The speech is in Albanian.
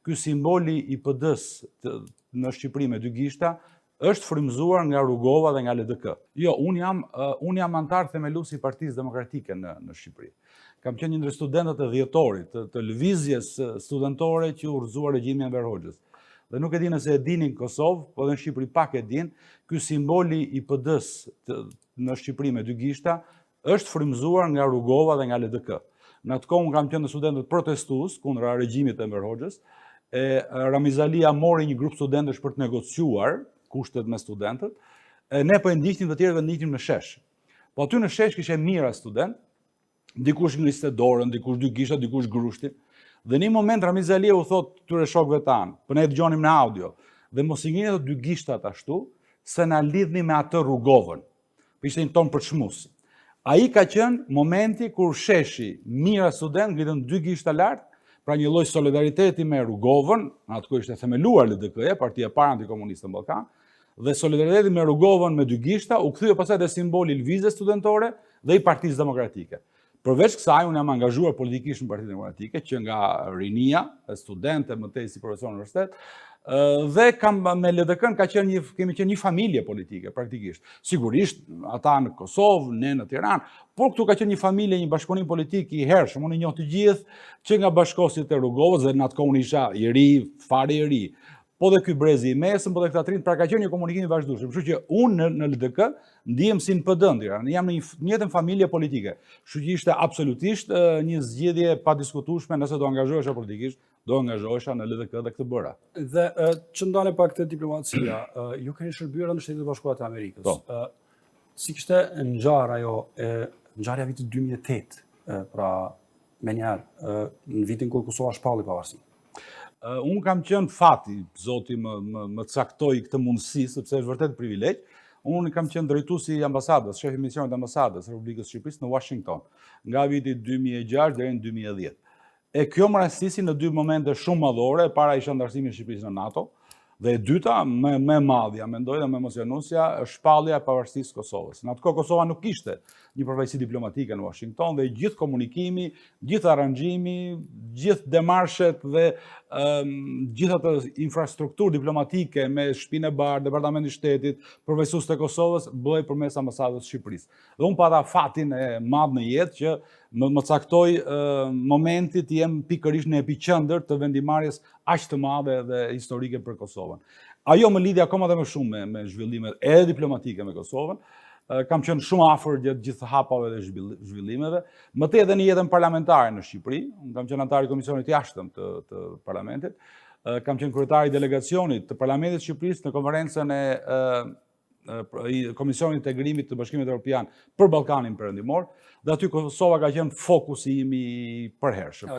ky simboli i PD-s në Shqipëri me dy gishta është frymëzuar nga Rugova dhe nga LDK. Jo, unë jam antar themelues i Partisë Demokratike në Shqipëri. Kam qenë një ndër studentët e dhjetorit të lëvizjes studentore që u rrëzuar regjimi Enver Hoxhës. Dhe nuk e di nëse e dinin në Kosovë, po dhe në Shqipëri pak e din, ky simboli i PD-s në Shqipëri me dy gishta është frymëzuar nga Rugova dhe nga LDK. Në atë kohë unë kam qenë studentët protestues kundra regjimit të Enver Hoxhës, Ramizalia mori një grup studentësh për të negociuar kushtet me studentët, ne po e ndiqnim të tjerëve ndiqnim në shesh. Po aty në shesh kishte mira student, dikush ngriste dorën, dikush dy gishta, dikush grushtin. Dhe në një moment Ramizalia u thot këtyre shokëve tanë, po ne dëgjonim në audio, dhe mos i ngrini ato dy gishtat ashtu, se na lidhni me atë Rugovën. Po ishte një ton për çmus. Ai ka qenë momenti kur sheshi mira student ngritën dy gishta lart, pra një lloj solidariteti me Rugovën, në atë kohë ishte themeluar LDK-ja, Partia e parë antikomuniste në Ballkan, dhe solidariteti me Rugovën me dy gishta u kthye pastaj te simboli i lëvizjes studentore dhe i Partisë Demokratike. Përveç kësaj, unë jam angazhuar politikisht në Partinë Demokratike, që nga rinia, studente, mëtej si profesor në universitet, dhe me LDK-n kemi qenë një familje politike, praktikisht. Sigurisht, ata në Kosovë, ne në Tiranë, por këtu ka qenë një familje, një bashkëpunim politik i hershëm, unë i njoh të gjithë, që nga bashkosit e Rugovës, dhe në atë kohë unë isha i ri, fare i ri, po dhe ky brezi i mesëm, po dhe këta trinj, pra ka qenë një komunikim i vazhdueshëm. Kështu që unë në LDK ndihem si në PD në Tiranë, jam në një njëjtën familje politike. Kështu që ishte absolutisht një zgjedhje pa diskutueshme, nëse do angazhohesha politikisht, do angazhohesha në LDK dhe këtë bëra. Dhe që ndale pak të diplomacia, ju keni shërbyer në Shtetet e Bashkuara të Amerikës. Si kishte ngjarja vitit 2008, pra me njerë, në vitin kur Kosova shpalli pavarësinë? Unë kam qenë fati, Zoti më caktoi këtë mundësi, sepse është vërtet privilegj. Unë kam qenë drejtuesi i ambasadës, shefi misionit ambasadës Republikës Shqipërisë në Washington, nga viti 2006 deri në 2010. Kjo më rastisi në dy momente shumë madhore, para ishte antarësimi i Shqipërisë në NATO, dhe e dyta, me madhja, mendoj dhe me emocionusja, është shpallja e pavarësisë Kosovës. Në atë kohë Kosova nuk kishte një përfaqësi diplomatike në Washington dhe gjithë komunikimi, gjithë aranxhimi, gjithë demarshet dhe gjithë atë infrastrukturë diplomatike me Shtëpinë e Bardhë, Departamentin e Shtetit, përfaqësues të Kosovës bëhej përmes ambasadës së Shqipërisë. Dhe unë pata fatin e madh në jetë që më caktoi momenti të jem pikërisht në epiqendër të vendimarrjes aq të madhe dhe historike për Kosovën. Ajo më lidhi akoma dhe më shumë me zhvillimet edhe diplomatike me Kosovën. Kam qenë shumë afër gjatë gjithë hapave dhe zhvillimeve, më tej edhe në jetën parlamentare në Shqipëri. Unë kam qenë antar i Komisionit Jashtëm të Parlamentit, kam qenë kryetari i delegacionit të Parlamentit të Shqipërisë në konferencën e Komisionit të Integrimit të Bashkimit Evropian për Ballkanin Perëndimor, dhe aty Kosova ka qenë fokusi im i përhershëm.